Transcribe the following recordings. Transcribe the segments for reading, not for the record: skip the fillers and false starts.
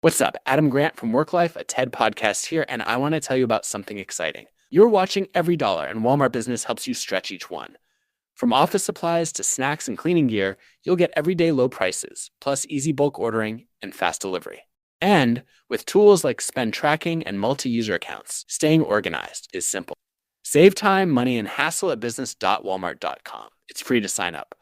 What's up? Adam Grant from Work Life, a TED podcast here, and I want to tell you about something exciting. You're watching every dollar, and Walmart Business helps you stretch each one. From office supplies to snacks and cleaning gear, you'll get everyday low prices, plus easy bulk ordering and fast delivery. And with tools like spend tracking and multi-user accounts, staying organized is simple. Save time, money, and hassle at business.walmart.com. It's free to sign up.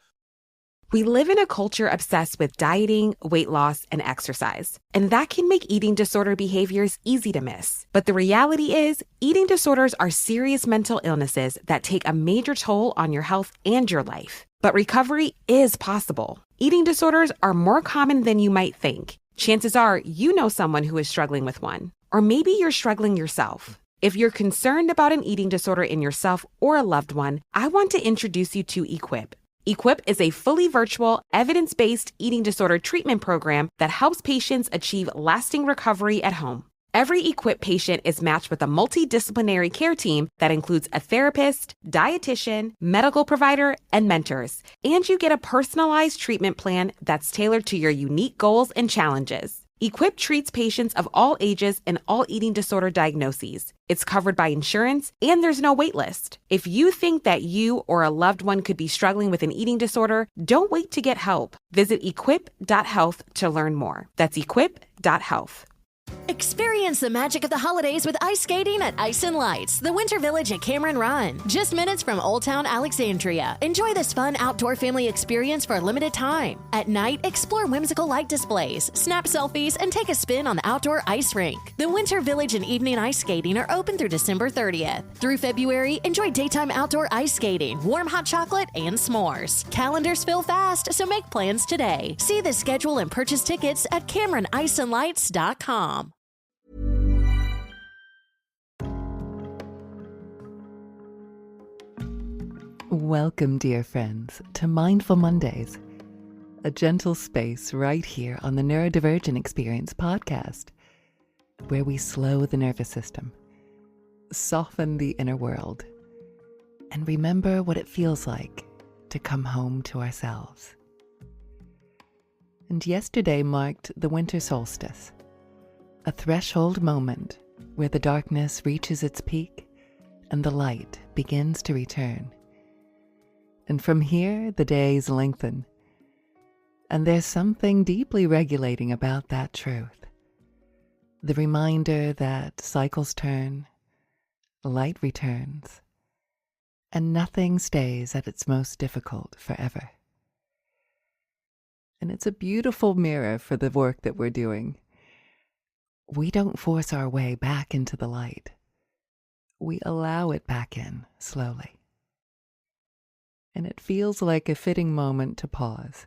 We live in a culture obsessed with dieting, weight loss, and exercise. And that can make eating disorder behaviors easy to miss. But the reality is, eating disorders are serious mental illnesses that take a major toll on your health and your life. But recovery is possible. Eating disorders are more common than you might think. Chances are you know someone who is struggling with one. Or maybe you're struggling yourself. If you're concerned about an eating disorder in yourself or a loved one, I want to introduce you to Equip. Equip is a fully virtual, evidence-based eating disorder treatment program that helps patients achieve lasting recovery at home. Every Equip patient is matched with a multidisciplinary care team that includes a therapist, dietitian, medical provider, and mentors. And you get a personalized treatment plan that's tailored to your unique goals and challenges. Equip treats patients of all ages and all eating disorder diagnoses. It's covered by insurance, and there's no wait list. If you think that you or a loved one could be struggling with an eating disorder, don't wait to get help. Visit equip.health to learn more. That's equip.health. Experience the magic of the holidays with ice skating at Ice and Lights, the Winter Village at Cameron Run. Just minutes from Old Town Alexandria. Enjoy this fun outdoor family experience for a limited time. At night, explore whimsical light displays, snap selfies, and take a spin on the outdoor ice rink. The Winter Village and evening ice skating are open through December 30th. Through February, enjoy daytime outdoor ice skating, warm hot chocolate, and s'mores. Calendars fill fast, so make plans today. See the schedule and purchase tickets at CameronIceandLights.com. Welcome, dear friends, to Mindful Mondays, a gentle space right here on the Neurodivergent Experience podcast, where we slow the nervous system, soften the inner world, and remember what it feels like to come home to ourselves. And yesterday marked the winter solstice, a threshold moment where the darkness reaches its peak and the light begins to return. And from here, the days lengthen. And there's something deeply regulating about that truth. The reminder that cycles turn, light returns, and nothing stays at its most difficult forever. And it's a beautiful mirror for the work that we're doing. We don't force our way back into the light. We allow it back in slowly. And it feels like a fitting moment to pause,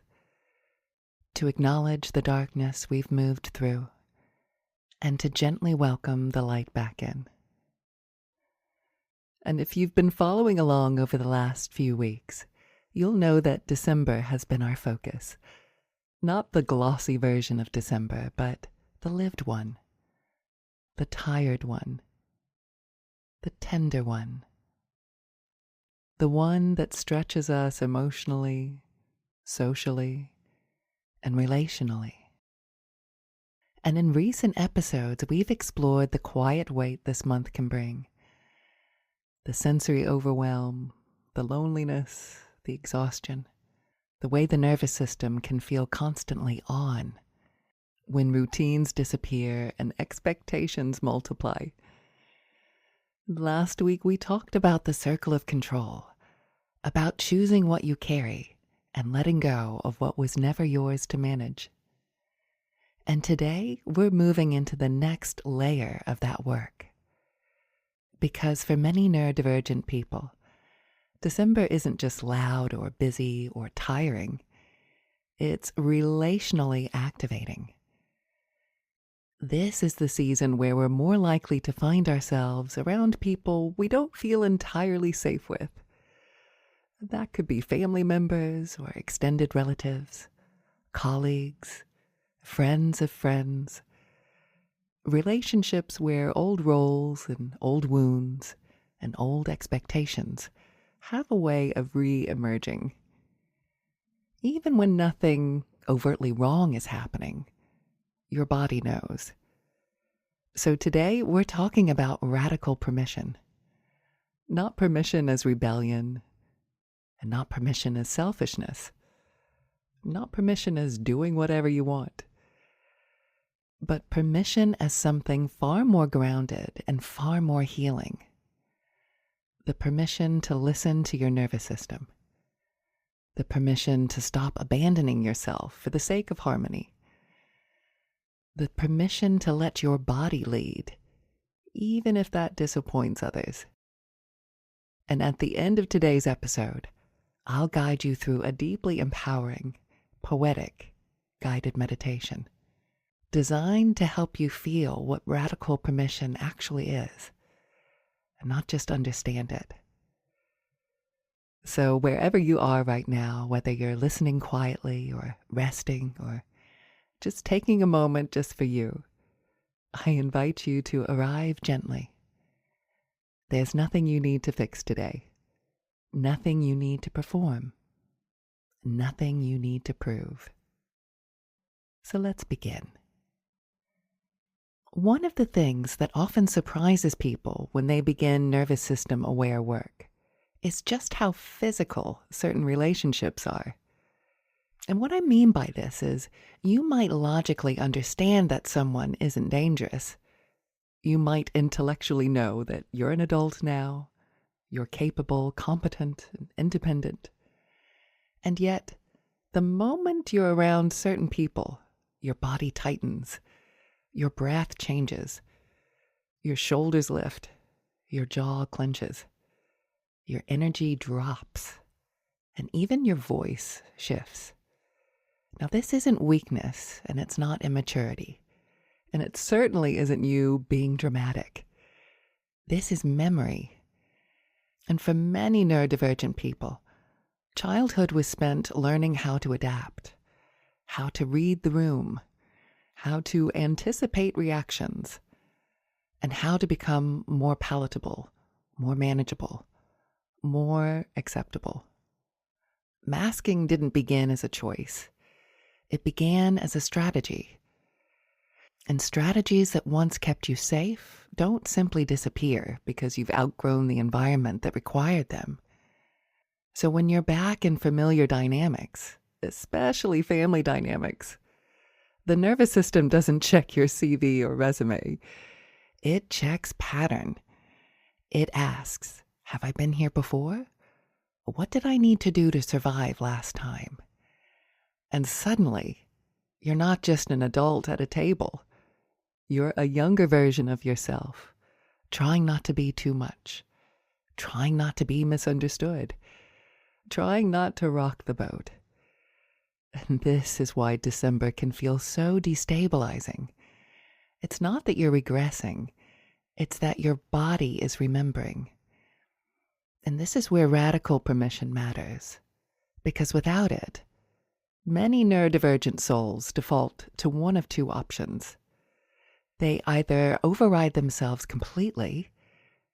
to acknowledge the darkness we've moved through, and to gently welcome the light back in. And if you've been following along over the last few weeks, you'll know that December has been our focus. Not the glossy version of December, but the lived one, the tired one, the tender one. The one that stretches us emotionally, socially, and relationally. And in recent episodes, we've explored the quiet weight this month can bring. The sensory overwhelm, the loneliness, the exhaustion, the way the nervous system can feel constantly on when routines disappear and expectations multiply. Last week, we talked about the circle of control, about choosing what you carry and letting go of what was never yours to manage. And today, we're moving into the next layer of that work. Because for many neurodivergent people, December isn't just loud or busy or tiring. It's relationally activating. This is the season where we're more likely to find ourselves around people we don't feel entirely safe with. That could be family members or extended relatives, colleagues, friends of friends, relationships where old roles and old wounds and old expectations have a way of re-emerging. Even when nothing overtly wrong is happening, Your body knows. So today we're talking about radical permission. Not permission as rebellion, and not permission as selfishness. Not permission as doing whatever you want. But permission as something far more grounded and far more healing. The permission to listen to your nervous system. The permission to stop abandoning yourself for the sake of harmony. The permission to let your body lead, even if that disappoints others. And at the end of today's episode, I'll guide you through a deeply empowering, poetic, guided meditation designed to help you feel what radical permission actually is, and not just understand it. So wherever you are right now, whether you're listening quietly or resting or just taking a moment just for you, I invite you to arrive gently. There's nothing you need to fix today, nothing you need to perform, nothing you need to prove. So let's begin. One of the things that often surprises people when they begin nervous system aware work is just how physical certain relationships are. And what I mean by this is you might logically understand that someone isn't dangerous. You might intellectually know that you're an adult now, you're capable, competent, and independent. And yet, the moment you're around certain people, your body tightens, your breath changes, your shoulders lift, your jaw clenches, your energy drops, and even your voice shifts. Now, this isn't weakness, and it's not immaturity, and it certainly isn't you being dramatic. This is memory. And for many neurodivergent people, childhood was spent learning how to adapt, how to read the room, how to anticipate reactions, and how to become more palatable, more manageable, more acceptable. Masking didn't begin as a choice. It began as a strategy. And strategies that once kept you safe don't simply disappear because you've outgrown the environment that required them. So when you're back in familiar dynamics, especially family dynamics, the nervous system doesn't check your CV or resume. It checks pattern. It asks, have I been here before? What did I need to do to survive last time? And suddenly, you're not just an adult at a table. You're a younger version of yourself, trying not to be too much, trying not to be misunderstood, trying not to rock the boat. And this is why December can feel so destabilizing. It's not that you're regressing, it's that your body is remembering. And this is where radical permission matters, because without it, many neurodivergent souls default to one of two options. They either override themselves completely,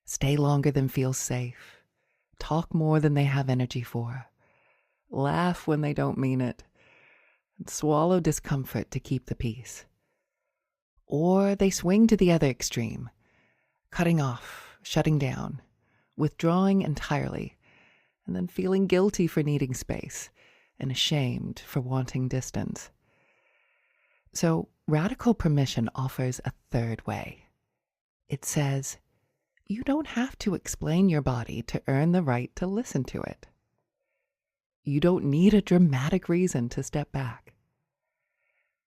stay longer than feels safe, talk more than they have energy for, laugh when they don't mean it, and swallow discomfort to keep the peace. Or they swing to the other extreme, cutting off, shutting down, withdrawing entirely, and then feeling guilty for needing space and ashamed for wanting distance. So radical permission offers a third way. It says, you don't have to explain your body to earn the right to listen to it. You don't need a dramatic reason to step back.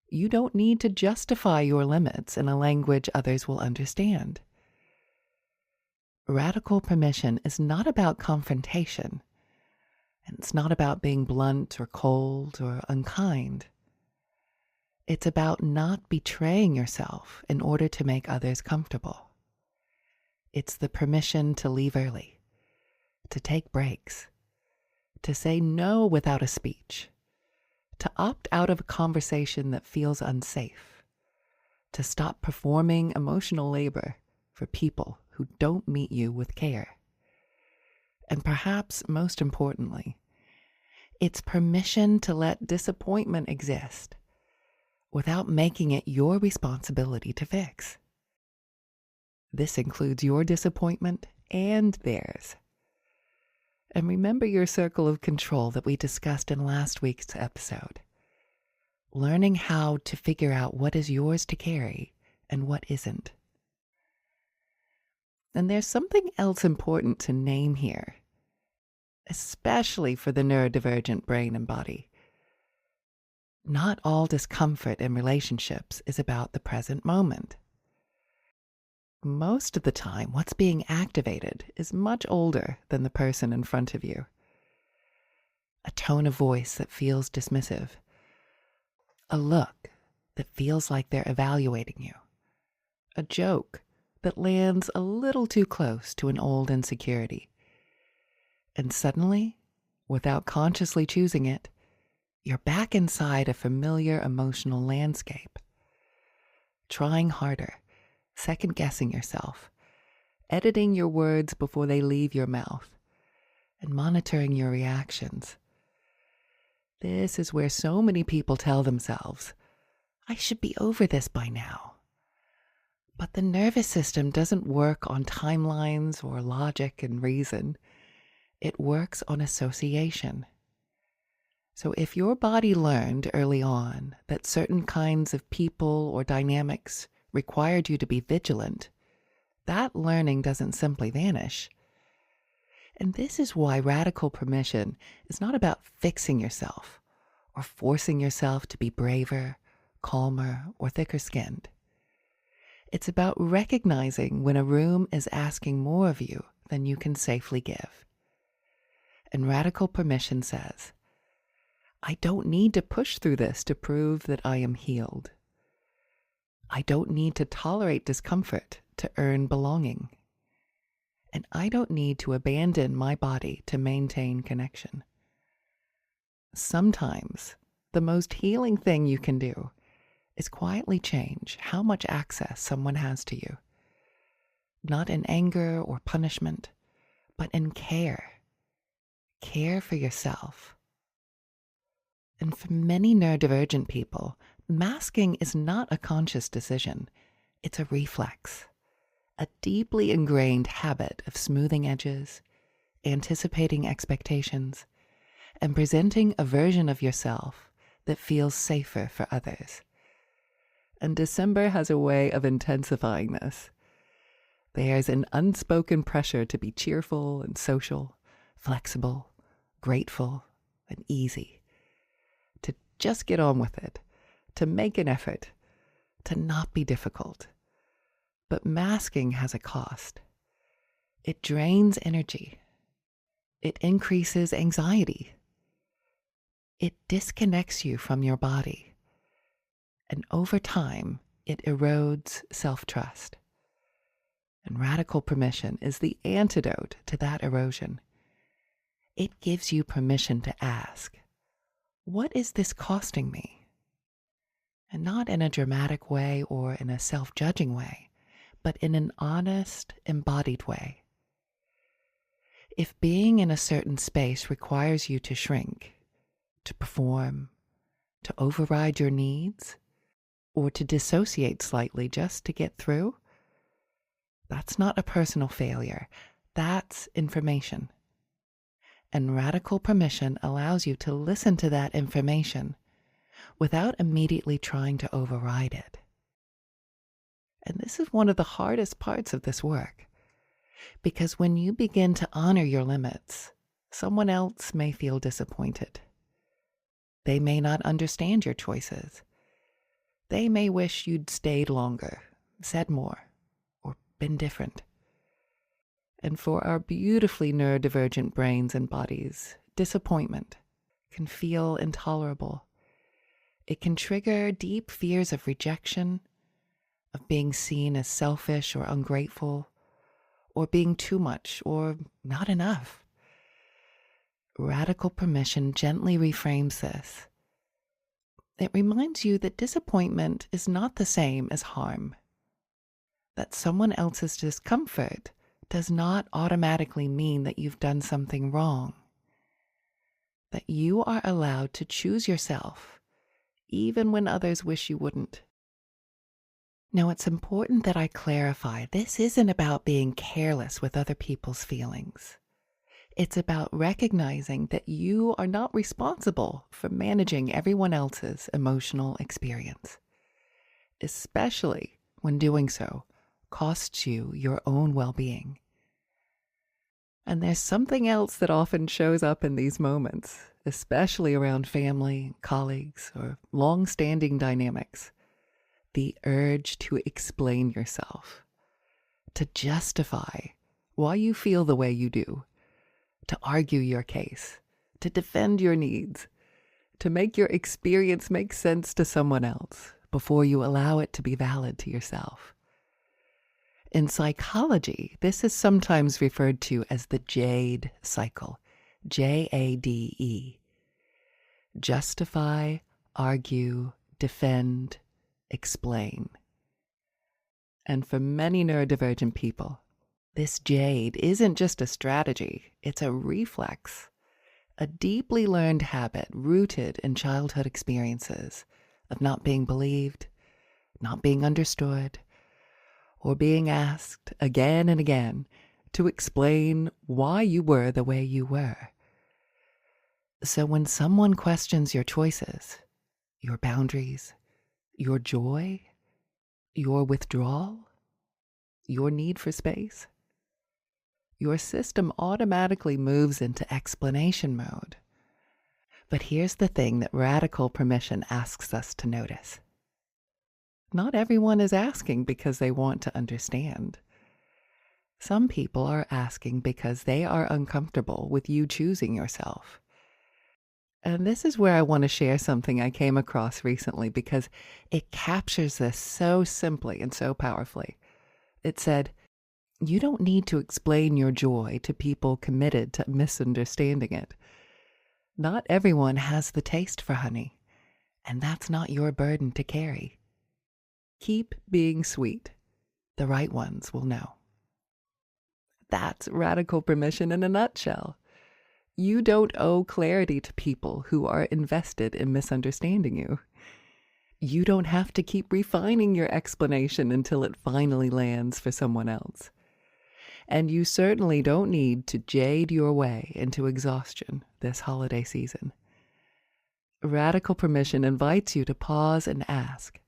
You don't need to justify your limits in a language others will understand. Radical permission is not about confrontation, and it's not about being blunt or cold or unkind. It's about not betraying yourself in order to make others comfortable. It's the permission to leave early, to take breaks, to say no without a speech, to opt out of a conversation that feels unsafe, to stop performing emotional labor for people who don't meet you with care. And perhaps most importantly, it's permission to let disappointment exist without making it your responsibility to fix. This includes your disappointment and theirs. And remember your circle of control that we discussed in last week's episode. Learning how to figure out what is yours to carry and what isn't. And there's something else important to name here, especially for the neurodivergent brain and body. Not all discomfort in relationships is about the present moment. Most of the time, what's being activated is much older than the person in front of you. A tone of voice that feels dismissive. A look that feels like they're evaluating you. A joke that lands a little too close to an old insecurity. And suddenly, without consciously choosing it, you're back inside a familiar emotional landscape. Trying harder, second-guessing yourself, editing your words before they leave your mouth, and monitoring your reactions. This is where so many people tell themselves, I should be over this by now. But the nervous system doesn't work on timelines or logic and reason. It works on association. So if your body learned early on that certain kinds of people or dynamics required you to be vigilant, that learning doesn't simply vanish. And this is why radical permission is not about fixing yourself or forcing yourself to be braver, calmer, or thicker-skinned. It's about recognizing when a room is asking more of you than you can safely give. And radical permission says, I don't need to push through this to prove that I am healed. I don't need to tolerate discomfort to earn belonging. And I don't need to abandon my body to maintain connection. Sometimes, the most healing thing you can do is quietly change how much access someone has to you. Not in anger or punishment, but in care. Care for yourself. And for many neurodivergent people, masking is not a conscious decision. It's a reflex, a deeply ingrained habit of smoothing edges, anticipating expectations, and presenting a version of yourself that feels safer for others. And December has a way of intensifying this. There's an unspoken pressure to be cheerful and social, flexible, grateful, and easy. To just get on with it, to make an effort, to not be difficult. But masking has a cost. It drains energy. It increases anxiety. It disconnects you from your body. And over time, it erodes self-trust. And radical permission is the antidote to that erosion. It gives you permission to ask, what is this costing me? And not in a dramatic way or in a self-judging way, but in an honest, embodied way. If being in a certain space requires you to shrink, to perform, to override your needs, or to dissociate slightly just to get through, that's not a personal failure. That's information. And radical permission allows you to listen to that information without immediately trying to override it. And this is one of the hardest parts of this work, because when you begin to honor your limits, someone else may feel disappointed. They may not understand your choices. They may wish you'd stayed longer, said more, or been different. And for our beautifully neurodivergent brains and bodies, disappointment can feel intolerable. It can trigger deep fears of rejection, of being seen as selfish or ungrateful, or being too much or not enough. Radical permission gently reframes this. It reminds you that disappointment is not the same as harm. That someone else's discomfort does not automatically mean that you've done something wrong. That you are allowed to choose yourself, even when others wish you wouldn't. Now, it's important that I clarify, this isn't about being careless with other people's feelings. It's about recognizing that you are not responsible for managing everyone else's emotional experience, especially when doing so costs you your own well-being. And there's something else that often shows up in these moments, especially around family, colleagues, or long-standing dynamics. The urge to explain yourself, to justify why you feel the way you do, to argue your case, to defend your needs, to make your experience make sense to someone else before you allow it to be valid to yourself. In psychology, this is sometimes referred to as the JADE cycle, Jade. Justify, argue, defend, explain. And for many neurodivergent people, this JADE isn't just a strategy, it's a reflex, a deeply learned habit rooted in childhood experiences of not being believed, not being understood, or being asked again and again to explain why you were the way you were. So when someone questions your choices, your boundaries, your joy, your withdrawal, your need for space, your system automatically moves into explanation mode. But here's the thing that radical permission asks us to notice. Not everyone is asking because they want to understand. Some people are asking because they are uncomfortable with you choosing yourself. And this is where I want to share something I came across recently because it captures this so simply and so powerfully. It said, "You don't need to explain your joy to people committed to misunderstanding it. Not everyone has the taste for honey, and that's not your burden to carry. Keep being sweet. The right ones will know." That's radical permission in a nutshell. You don't owe clarity to people who are invested in misunderstanding you. You don't have to keep refining your explanation until it finally lands for someone else. And you certainly don't need to jade your way into exhaustion this holiday season. Radical permission invites you to pause and ask,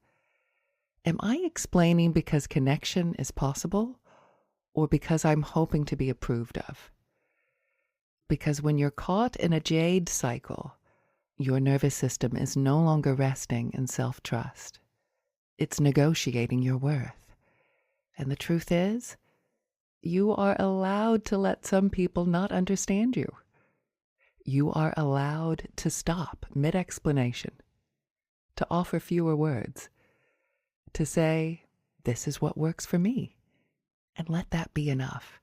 am I explaining because connection is possible, or because I'm hoping to be approved of? Because when you're caught in a jade cycle, your nervous system is no longer resting in self-trust. It's negotiating your worth. And the truth is, you are allowed to let some people not understand you. You are allowed to stop mid-explanation, to offer fewer words, to say, this is what works for me, and let that be enough.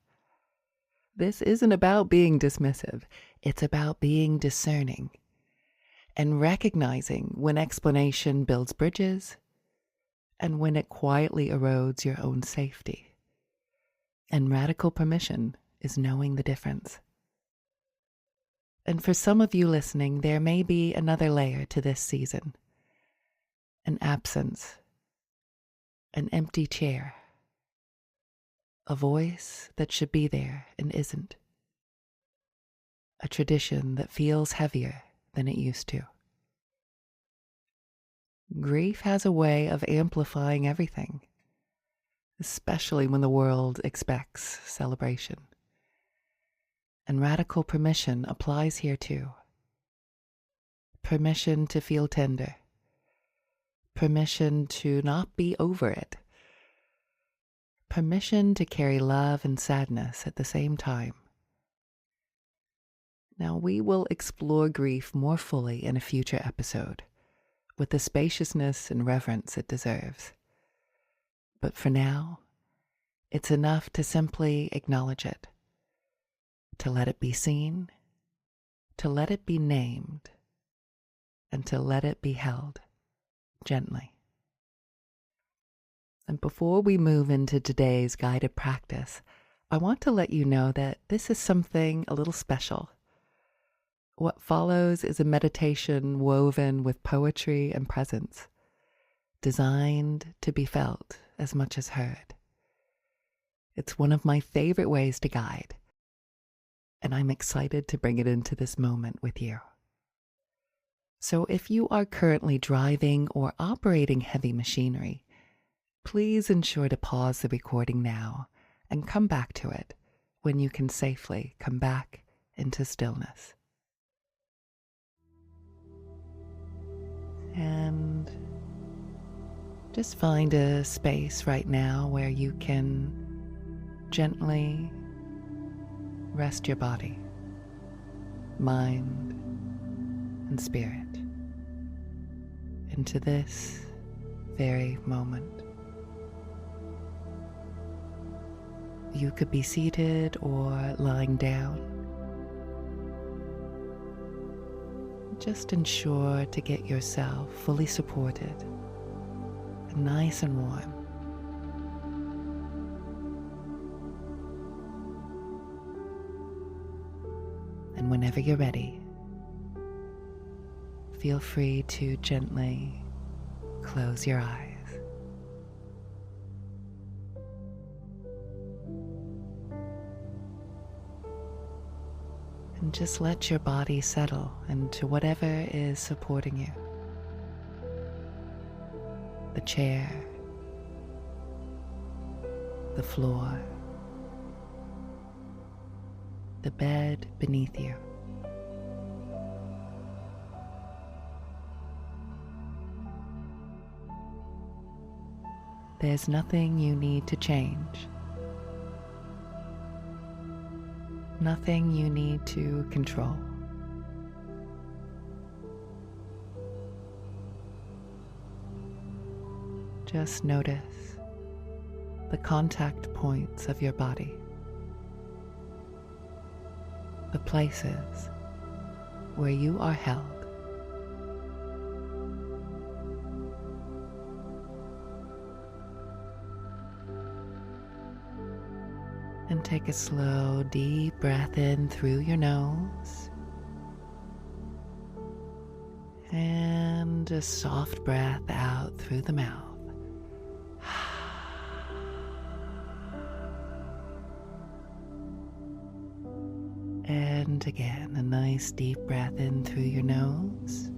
This isn't about being dismissive. It's about being discerning and recognizing when explanation builds bridges and when it quietly erodes your own safety. And radical permission is knowing the difference. And for some of you listening, there may be another layer to this season. An absence, an empty chair, a voice that should be there and isn't, a tradition that feels heavier than it used to. Grief has a way of amplifying everything, especially when the world expects celebration. And radical permission applies here too. Permission to feel tender. Permission to not be over it. Permission to carry love and sadness at the same time. Now, we will explore grief more fully in a future episode, with the spaciousness and reverence it deserves. But for now, it's enough to simply acknowledge it, to let it be seen, to let it be named, and to let it be held gently. And before we move into today's guided practice, I want to let you know that this is something a little special. What follows is a meditation woven with poetry and presence, designed to be felt as much as heard. It's one of my favorite ways to guide, and I'm excited to bring it into this moment with you. So if you are currently driving or operating heavy machinery, please ensure to pause the recording now and come back to it when you can safely come back into stillness. And just find a space right now where you can gently rest your body, mind, and spirit into this very moment. You could be seated or lying down. Just ensure to get yourself fully supported and nice and warm. And whenever you're ready, feel free to gently close your eyes. And just let your body settle into whatever is supporting you. The chair, the floor, the bed beneath you. There's nothing you need to change. Nothing you need to control. Just notice the contact points of your body, the places where you are held. And take a slow, deep breath in through your nose and a soft breath out through the mouth. And again, a nice deep breath in through your nose.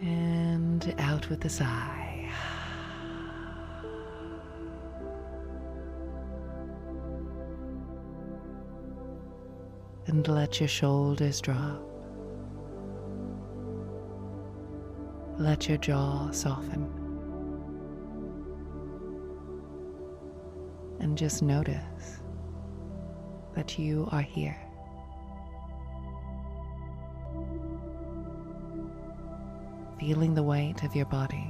And out with a sigh. And let your shoulders drop. Let your jaw soften. And just notice that you are here. Feeling the weight of your body.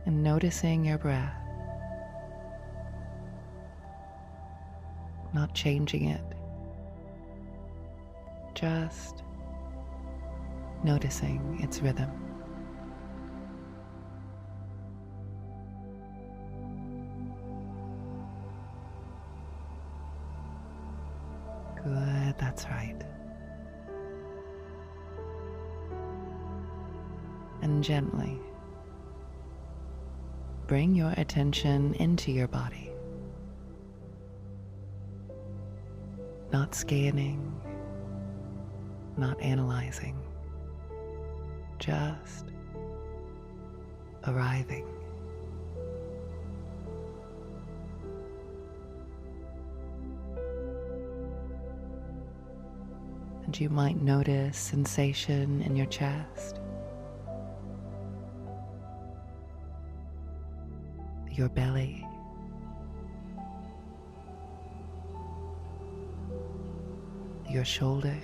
And noticing your breath. Not changing it, just noticing its rhythm. Good, that's right. And gently bring your attention into your body. Not scanning, not analyzing, just arriving. And you might notice sensation in your chest, your belly, your shoulders,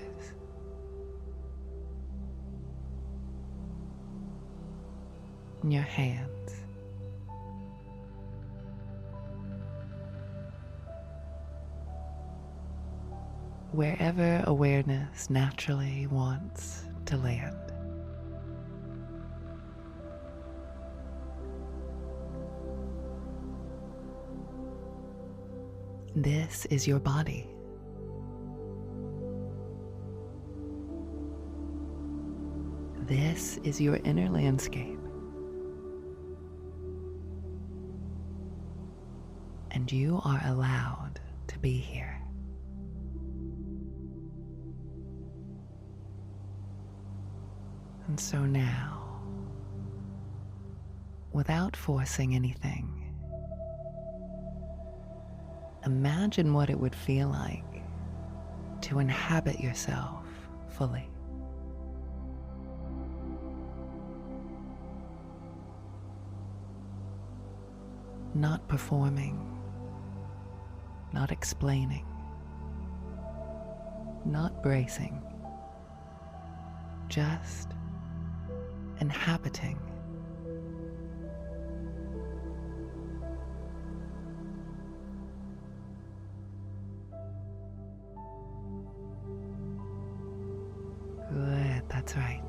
and your hands. Wherever awareness naturally wants to land. This is your body. This is your inner landscape. And you are allowed to be here. And so now, without forcing anything, imagine what it would feel like to inhabit yourself fully. Not performing, not explaining, not bracing, just inhabiting. Good, that's right.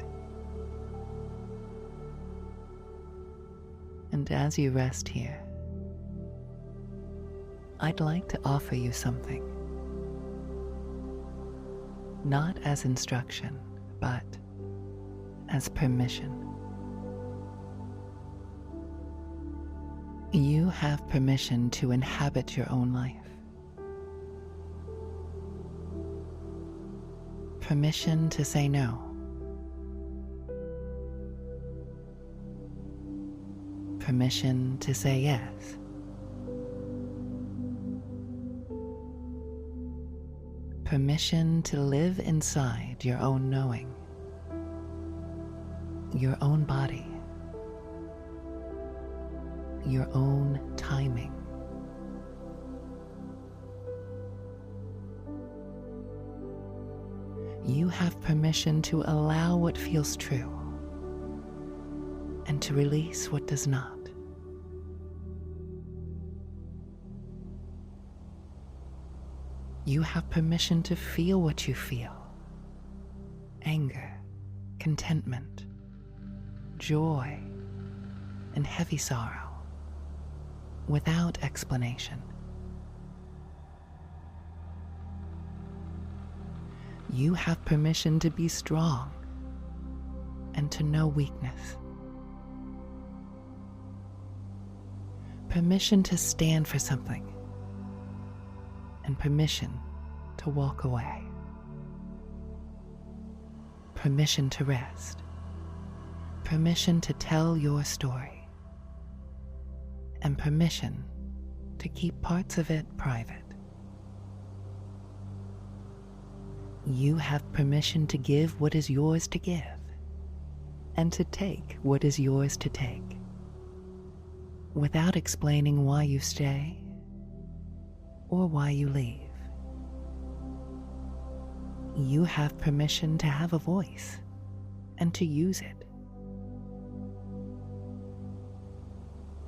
And as you rest here, I'd like to offer you something. Not as instruction, but as permission. You have permission to inhabit your own life. Permission to say no. Permission to say yes. Permission to live inside your own knowing, your own body, your own timing. You have permission to allow what feels true and to release what does not. You have permission to feel what you feel: anger, contentment, joy, and heavy sorrow, without explanation. You have permission to be strong and to know weakness. Permission to stand for something, and permission to walk away. Permission to rest. Permission to tell your story. And permission to keep parts of it private. You have permission to give what is yours to give, and to take what is yours to take, without explaining why you stay or why you leave. You have permission to have a voice and to use it.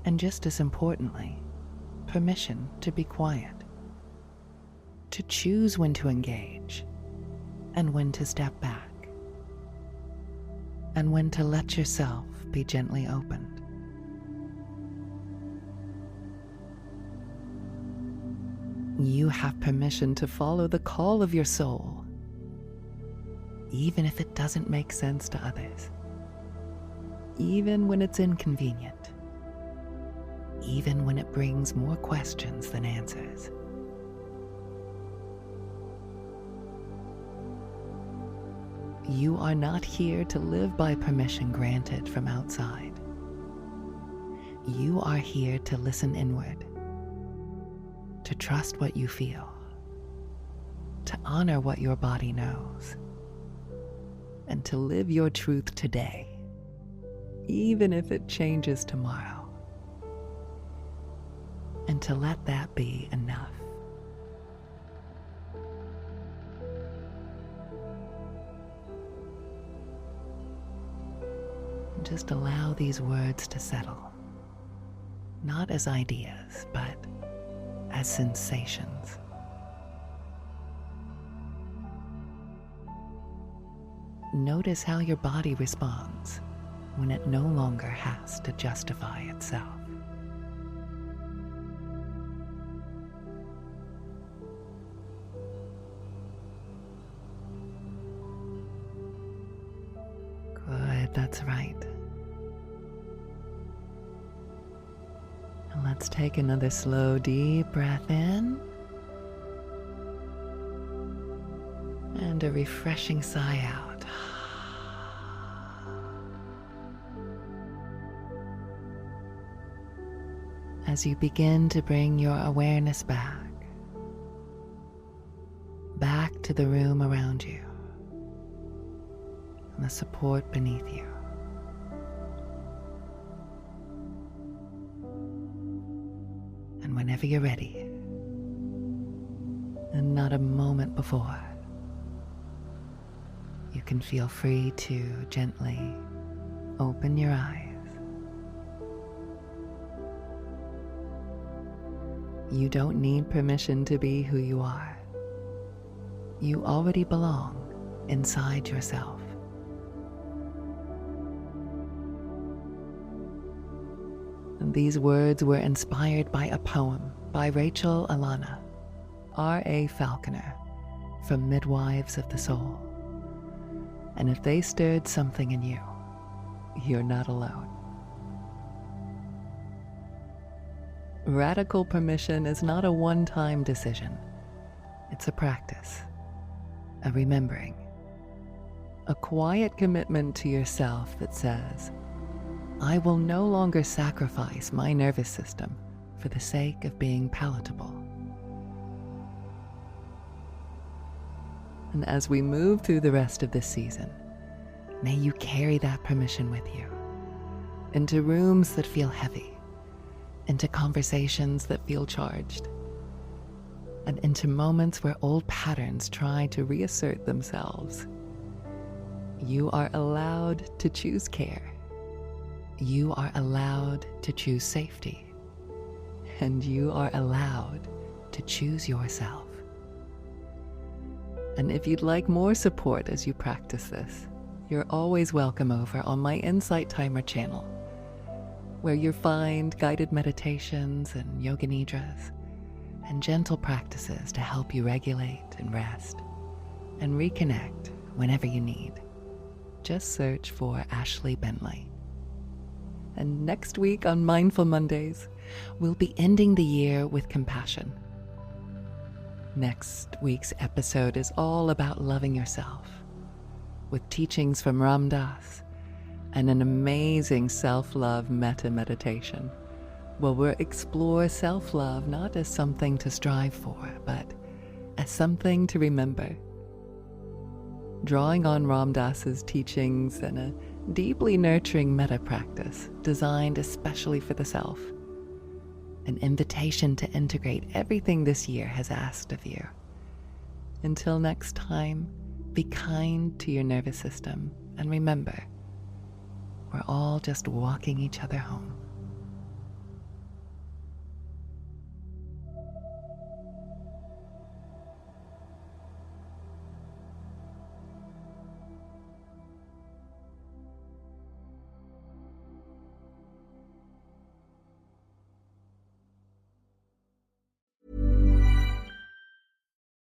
And just as importantly, permission to be quiet, to choose when to engage and when to step back, and when to let yourself be gently opened. You have permission to follow the call of your soul, even if it doesn't make sense to others, even when it's inconvenient, even when it brings more questions than answers. You are not here to live by permission granted from outside. You are here to listen inward, to trust what you feel, to honor what your body knows, and to live your truth today, even if it changes tomorrow, and to let that be enough. Just allow these words to settle, not as ideas, but as sensations. Notice how your body responds when it no longer has to justify itself. but that's right. And let's take another slow, deep breath in. And a refreshing sigh out. As you begin to bring your awareness back to the room around you and the support beneath you. And whenever you're ready, and not a moment before, you can feel free to gently open your eyes. You don't need permission to be who you are. You already belong inside yourself. And these words were inspired by a poem by Rachel Alana, R.A. Falconer, from Midwives of the Soul. And if they stirred something in you, you're not alone. Radical permission is not a one-time decision. It's a practice, a remembering, a quiet commitment to yourself that says, I will no longer sacrifice my nervous system for the sake of being palatable. And as we move through the rest of this season, may you carry that permission with you into rooms that feel heavy, into conversations that feel charged, and into moments where old patterns try to reassert themselves. You are allowed to choose care. You are allowed to choose safety. And you are allowed to choose yourself. And if you'd like more support as you practice this, you're always welcome over on my Insight Timer channel, where you'll find guided meditations and yoga nidras and gentle practices to help you regulate and rest and reconnect whenever you need. Just search for Ashley Bentley. And next week on Mindful Mondays, we'll be ending the year with compassion. Next week's episode is all about loving yourself, with teachings from Ram Dass and an amazing self-love meta-meditation, where we'll explore self-love not as something to strive for, but as something to remember. Drawing on Ram Dass's teachings and a deeply nurturing meta-practice designed especially for the self, an invitation to integrate everything this year has asked of you. Until next time, be kind to your nervous system, and remember, we're all just walking each other home.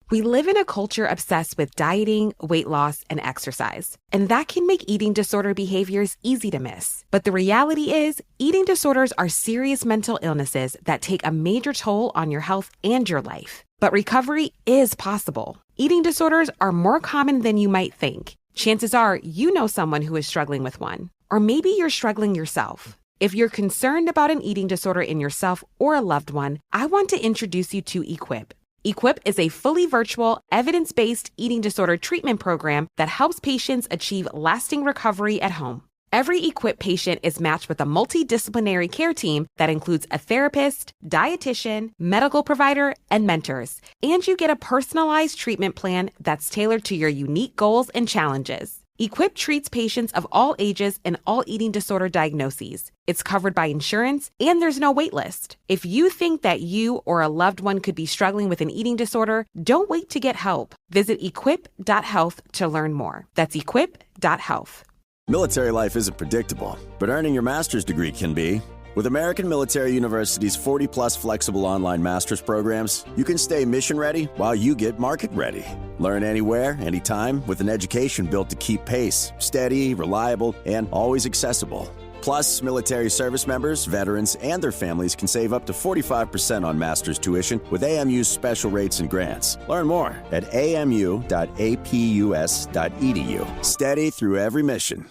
We live in a culture obsessed with dieting, weight loss, and exercise. And that can make eating disorder behaviors easy to miss. But the reality is, eating disorders are serious mental illnesses that take a major toll on your health and your life. But recovery is possible. Eating disorders are more common than you might think. Chances are you know someone who is struggling with one. Or maybe you're struggling yourself. If you're concerned about an eating disorder in yourself or a loved one, I want to introduce you to Equip. Equip is a fully virtual, evidence-based eating disorder treatment program that helps patients achieve lasting recovery at home. Every Equip patient is matched with a multidisciplinary care team that includes a therapist, dietitian, medical provider, and mentors. And you get a personalized treatment plan that's tailored to your unique goals and challenges. Equip treats patients of all ages and all eating disorder diagnoses. It's covered by insurance, and there's no wait list. If you think that you or a loved one could be struggling with an eating disorder, don't wait to get help. Visit equip.health to learn more. That's equip.health. Military life isn't predictable, but earning your master's degree can be. With American Military University's 40-plus flexible online master's programs, you can stay mission-ready while you get market-ready. Learn anywhere, anytime, with an education built to keep pace, steady, reliable, and always accessible. Plus, military service members, veterans, and their families can save up to 45% on master's tuition with AMU's special rates and grants. Learn more at amu.apus.edu. Steady through every mission.